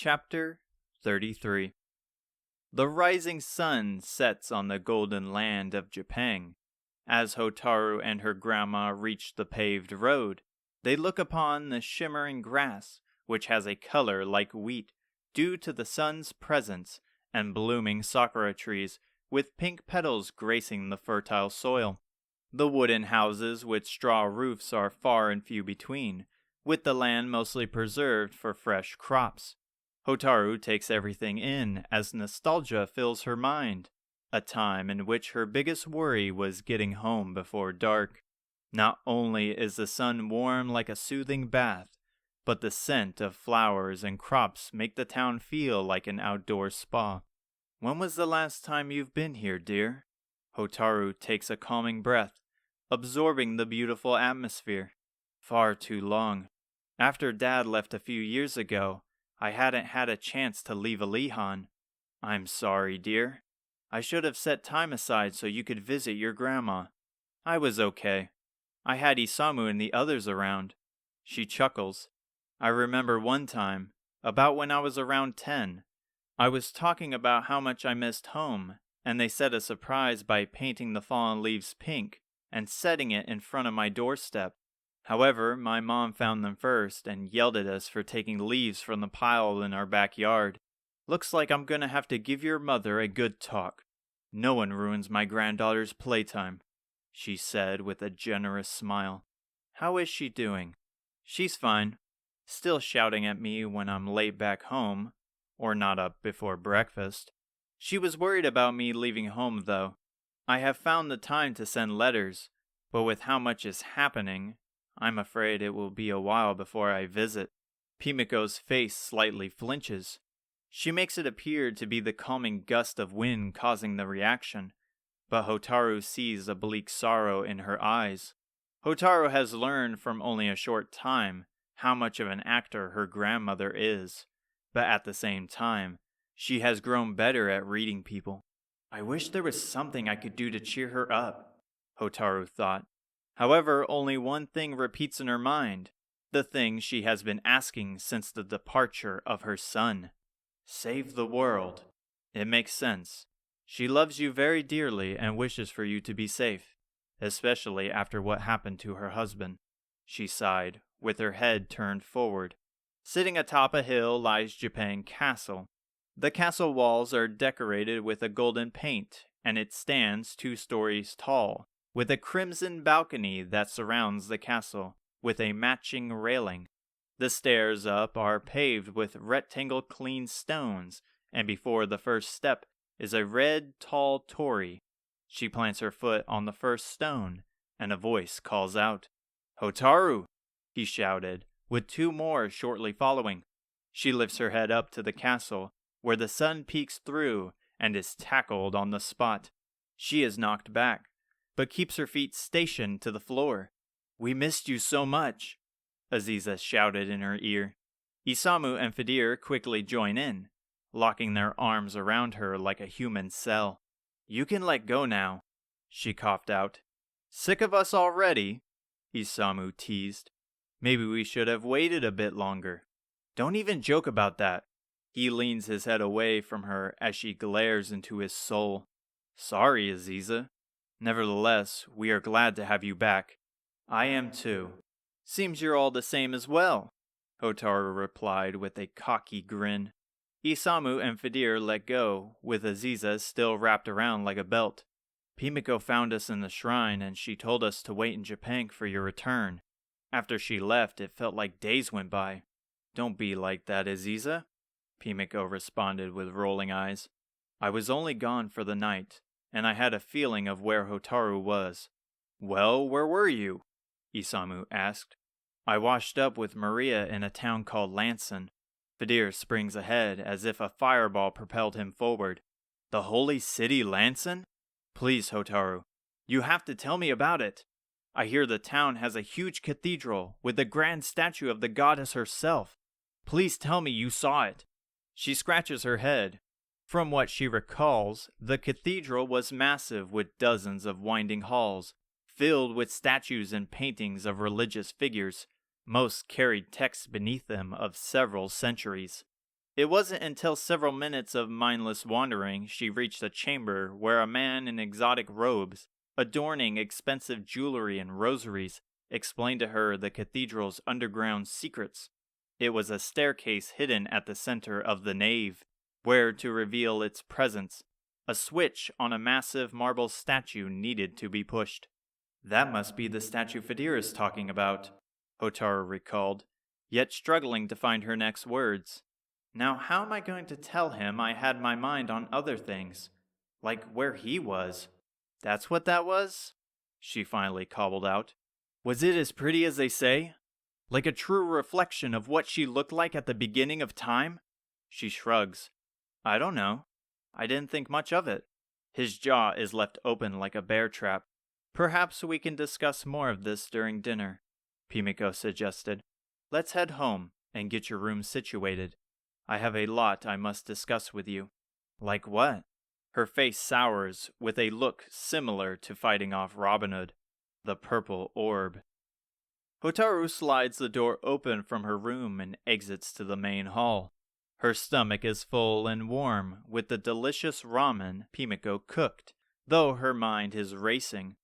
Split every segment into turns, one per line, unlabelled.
Chapter 33. The rising sun sets on the golden land of Japan. As Hotaru and her grandma reach the paved road, they look upon the shimmering grass, which has a color like wheat due to the sun's presence, and blooming sakura trees with pink petals gracing the fertile soil. The wooden houses with straw roofs are far and few between, with the land mostly preserved for fresh crops. Hotaru takes everything in as nostalgia fills her mind, a time in which her biggest worry was getting home before dark. Not only is the sun warm like a soothing bath, but the scent of flowers and crops make the town feel like an outdoor spa. When was the last time you've been here, dear? Hotaru takes a calming breath, absorbing the beautiful atmosphere. Far too long. After Dad left a few years ago, I hadn't had a chance to leave Aliahan. I'm sorry, dear. I should have set time aside so you could visit your grandma. I was okay. I had Isamu and the others around. She chuckles. I remember one time, about when I was around 10. I was talking about how much I missed home, and they set a surprise by painting the fallen leaves pink and setting it in front of my doorstep. However, my mom found them first and yelled at us for taking leaves from the pile in our backyard. Looks like I'm gonna have to give your mother a good talk. No one ruins my granddaughter's playtime, she said with a generous smile. How is she doing? She's fine. Still shouting at me when I'm late back home, or not up before breakfast. She was worried about me leaving home, though. I have found the time to send letters, but with how much is happening, I'm afraid it will be a while before I visit. Pimiko's face slightly flinches. She makes it appear to be the calming gust of wind causing the reaction, but Hotaru sees a bleak sorrow in her eyes. Hotaru has learned from only a short time how much of an actor her grandmother is, but at the same time, she has grown better at reading people. I wish there was something I could do to cheer her up, Hotaru thought. However, only one thing repeats in her mind, the thing she has been asking since the departure of her son. Save the world. It makes sense. She loves you very dearly and wishes for you to be safe, especially after what happened to her husband. She sighed, with her head turned forward. Sitting atop a hill lies Japan Castle. The castle walls are decorated with a golden paint, and it stands 2 stories tall, with a crimson balcony that surrounds the castle, with a matching railing. The stairs up are paved with rectangle clean stones, and before the first step is a red tall torii. She plants her foot on the first stone, and a voice calls out, "Hotaru!" he shouted, with 2 more shortly following. She lifts her head up to the castle, where the sun peeks through, and is tackled on the spot. She is knocked back, but keeps her feet stationed to the floor. "We missed you so much," Aziza shouted in her ear. Isamu and Fedir quickly join in, locking their arms around her like a human cell. "You can let go now," she coughed out. "Sick of us already?" Isamu teased. "Maybe we should have waited a bit longer." "Don't even joke about that." He leans his head away from her as she glares into his soul. "Sorry, Aziza. Nevertheless, we are glad to have you back." "I am too." "Seems you're all the same as well," Hotaru replied with a cocky grin. Isamu and Fedir let go, with Aziza still wrapped around like a belt. "Pimiko found us in the shrine and she told us to wait in Japan for your return. After she left, it felt like days went by." "Don't be like that, Aziza," Pimiko responded with rolling eyes. "I was only gone for the night, and I had a feeling of where Hotaru was." "Well, where were you?" Isamu asked. "I washed up with Maria in a town called Lanson." Fedir springs ahead as if a fireball propelled him forward. "The holy city Lanson? Please, Hotaru, you have to tell me about it. I hear the town has a huge cathedral with a grand statue of the goddess herself. Please tell me you saw it." She scratches her head. From what she recalls, the cathedral was massive with dozens of winding halls, filled with statues and paintings of religious figures. Most carried texts beneath them of several centuries. It wasn't until several minutes of mindless wandering she reached a chamber where a man in exotic robes, adorning expensive jewelry and rosaries, explained to her the cathedral's underground secrets. It was a staircase hidden at the center of the nave, where to reveal its presence, a switch on a massive marble statue needed to be pushed. That must be the statue Fedir is talking about, Hotaru recalled, yet struggling to find her next words. Now how am I going to tell him I had my mind on other things? Like where he was. That's what that was? She finally cobbled out. Was it as pretty as they say? Like a true reflection of what she looked like at the beginning of time? She shrugs. I don't know. I didn't think much of it. His jaw is left open like a bear trap. Perhaps we can discuss more of this during dinner, Pimiko suggested. Let's head home and get your room situated. I have a lot I must discuss with you. Like what? Her face sours with a look similar to fighting off Robin Hood, the purple orb. Hotaru slides the door open from her room and exits to the main hall. Her stomach is full and warm with the delicious ramen Pimiko cooked, though her mind is racing.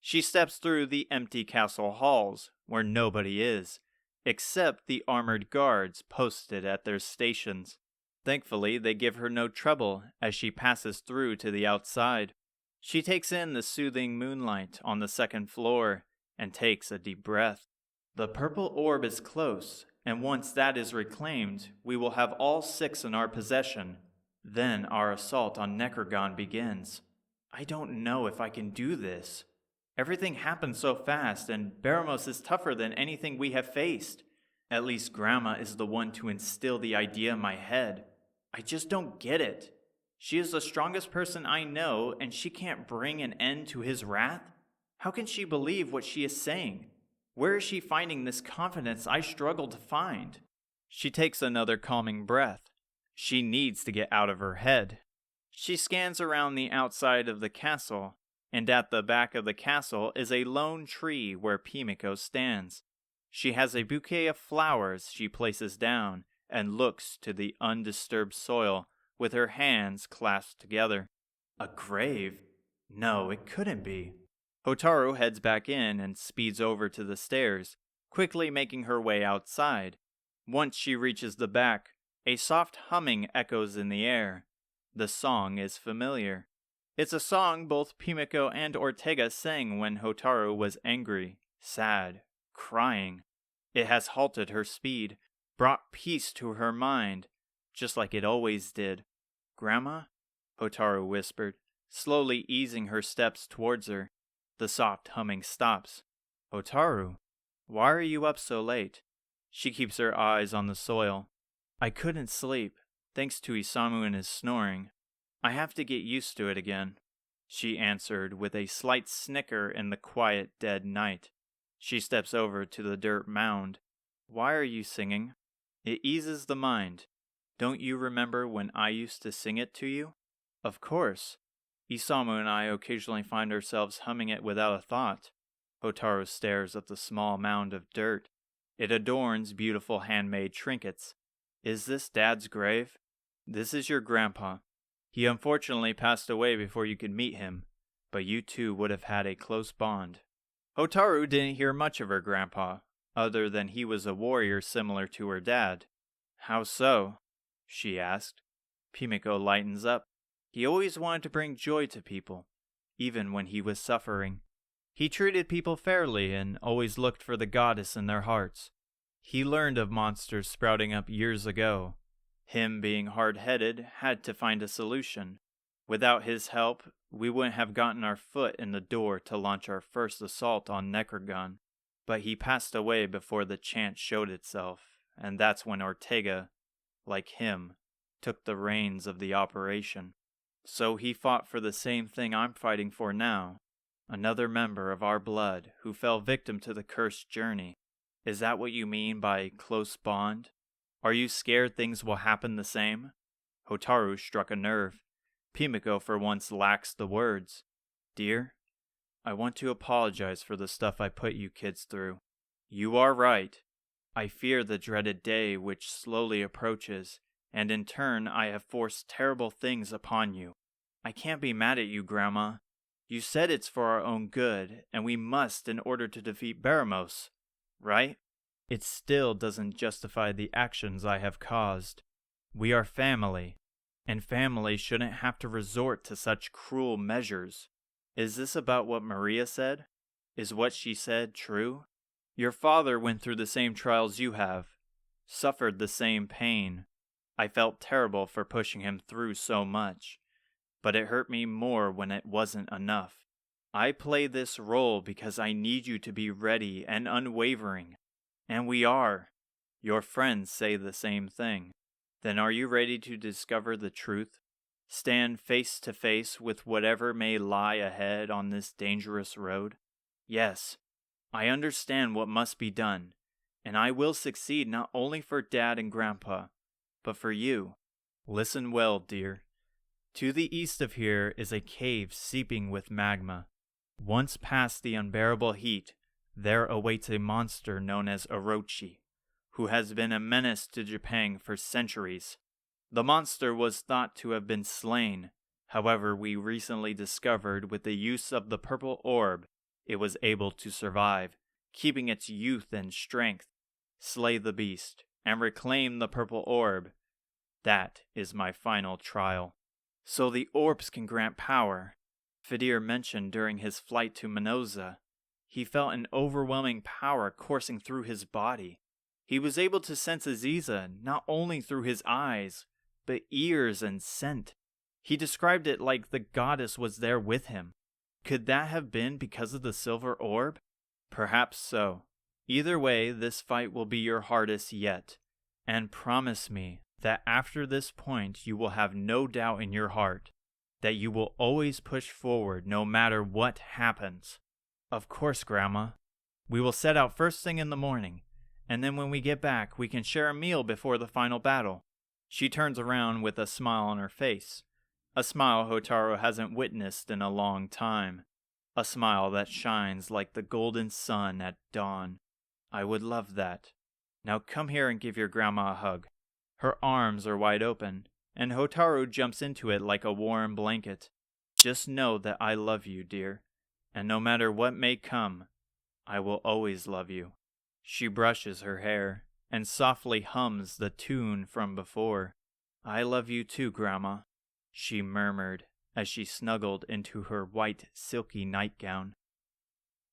She steps through the empty castle halls, where nobody is, except the armored guards posted at their stations. Thankfully, they give her no trouble as she passes through to the outside. She takes in the soothing moonlight on the second floor and takes a deep breath. The purple orb is close, and once that is reclaimed, we will have all 6 in our possession. Then our assault on Necrogon begins. I don't know if I can do this. Everything happened so fast, and Baramos is tougher than anything we have faced. At least Grandma is the one to instill the idea in my head. I just don't get it. She is the strongest person I know, and she can't bring an end to his wrath? How can she believe what she is saying? Where is she finding this confidence I struggle to find? She takes another calming breath. She needs to get out of her head. She scans around the outside of the castle, and at the back of the castle is a lone tree where Pimiko stands. She has a bouquet of flowers she places down and looks to the undisturbed soil with her hands clasped together. A grave? No, it couldn't be. Hotaru heads back in and speeds over to the stairs, quickly making her way outside. Once she reaches the back, a soft humming echoes in the air. The song is familiar. It's a song both Pimiko and Ortega sang when Hotaru was angry, sad, crying. It has halted her speed, brought peace to her mind, just like it always did. Grandma? Hotaru whispered, slowly easing her steps towards her. The soft humming stops. Hotaru, why are you up so late? She keeps her eyes on the soil. I couldn't sleep, thanks to Isamu and his snoring. I have to get used to it again, she answered with a slight snicker in the quiet, dead night. She steps over to the dirt mound. Why are you singing? It eases the mind. Don't you remember when I used to sing it to you? Of course. Isamu and I occasionally find ourselves humming it without a thought. Hotaru stares at the small mound of dirt. It adorns beautiful handmade trinkets. Is this Dad's grave? This is your grandpa. He unfortunately passed away before you could meet him, but you two would have had a close bond. Hotaru didn't hear much of her grandpa, other than he was a warrior similar to her dad. How so? She asked. Pimiko lightens up. He always wanted to bring joy to people, even when he was suffering. He treated people fairly and always looked for the goddess in their hearts. He learned of monsters sprouting up years ago. Him being hard-headed had to find a solution. Without his help, we wouldn't have gotten our foot in the door to launch our first assault on Necrogon. But he passed away before the chance showed itself, and that's when Ortega, like him, took the reins of the operation. So he fought for the same thing I'm fighting for now, another member of our blood who fell victim to the cursed journey. Is that what you mean by close bond? Are you scared things will happen the same? Hotaru struck a nerve. Pimiko for once lacks the words. Dear, I want to apologize for the stuff I put you kids through. You are right. I fear the dreaded day which slowly approaches, and in turn I have forced terrible things upon you. I can't be mad at you, Grandma. You said it's for our own good, and we must in order to defeat Baramos, right? It still doesn't justify the actions I have caused. We are family, and family shouldn't have to resort to such cruel measures. Is this about what Maria said? Is what she said true? Your father went through the same trials you have, suffered the same pain. I felt terrible for pushing him through so much, but it hurt me more when it wasn't enough. I play this role because I need you to be ready and unwavering, and we are. Your friends say the same thing. Then are you ready to discover the truth? Stand face to face with whatever may lie ahead on this dangerous road? Yes, I understand what must be done, and I will succeed not only for Dad and Grandpa, but for you. Listen well, dear. To the east of here is a cave seeping with magma. Once past the unbearable heat, there awaits a monster known as Orochi, who has been a menace to Japan for centuries. The monster was thought to have been slain. However, we recently discovered with the use of the purple orb, it was able to survive, keeping its youth and strength. Slay the beast, and reclaim the purple orb. That is my final trial. So the orbs can grant power. Fedir mentioned during his flight to Minoza, he felt an overwhelming power coursing through his body. He was able to sense Aziza not only through his eyes, but ears and scent. He described it like the goddess was there with him. Could that have been because of the silver orb? Perhaps so. Either way, this fight will be your hardest yet. And promise me that after this point you will have no doubt in your heart that you will always push forward no matter what happens. Of course, Grandma. We will set out first thing in the morning, and then when we get back we can share a meal before the final battle. She turns around with a smile on her face, a smile Hotaru hasn't witnessed in a long time, a smile that shines like the golden sun at dawn. I would love that. Now come here and give your grandma a hug. Her arms are wide open, and Hotaru jumps into it like a warm blanket. Just know that I love you, dear, and no matter what may come, I will always love you. She brushes her hair and softly hums the tune from before. I love you too, Grandma, she murmured as she snuggled into her white silky nightgown.